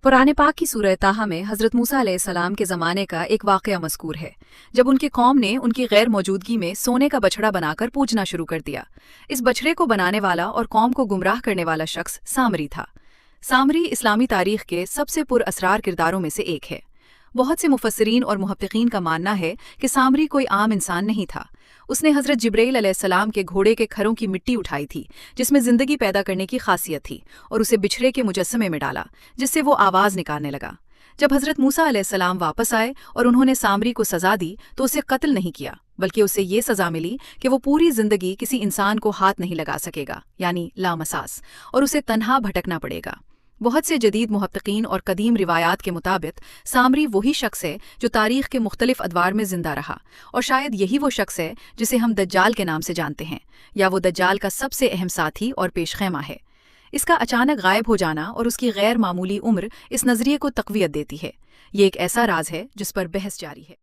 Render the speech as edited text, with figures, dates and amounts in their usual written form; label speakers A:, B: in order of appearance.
A: कुरान पाक की सूरह ताहा में हज़रत मूसा अलैहिस्सलाम के ज़माने का एक वाक़या मज़कूर है, जब उनकी कौम ने उनकी गैर मौजूदगी में सोने का बछड़ा बनाकर पूजना शुरू कर दिया। इस बछड़े को बनाने वाला और कौम को गुमराह करने वाला शख्स सामरी था। सामरी इस्लामी तारीख़ के सबसे पुरअसरार किरदारों में से एक है। बहुत से मुफस्सिरीन और मुहक्किकीन का मानना है कि सामरी कोई आम इंसान नहीं था। उसने हज़रत जिब्राइल अलैहिस्सलाम के घोड़े के खरों की मिट्टी उठाई थी, जिसमें ज़िंदगी पैदा करने की खासियत थी, और उसे बिछड़े के मुजस्समे में डाला, जिससे वो आवाज़ निकालने लगा। जब हज़रत मूसा अलैहिस्सलाम वापस आए और उन्होंने सामरी को सज़ा दी तो उसे कत्ल नहीं किया, बल्कि उसे ये सज़ा मिली कि वो पूरी ज़िंदगी किसी इंसान को हाथ नहीं लगा सकेगा, यानी लामसास, और उसे तन्हा भटकना पड़ेगा। बहुत से जदीद मुहक्किकीन और कदीम रिवायात के मुताबिक सामरी वही शख्स है जो तारीख़ के मुख्तलिफ अदवार में ज़िंदा रहा, और शायद यही वो शख्स है जिसे हम दज्जाल के नाम से जानते हैं, या वो दज्जाल का सबसे अहम साथी और पेशखेमा है। इसका अचानक गायब हो जाना और उसकी गैर मामूली उम्र इस नज़रिए को तक़वियत देती है। ये एक ऐसा राज है जिस पर बहस जारी है।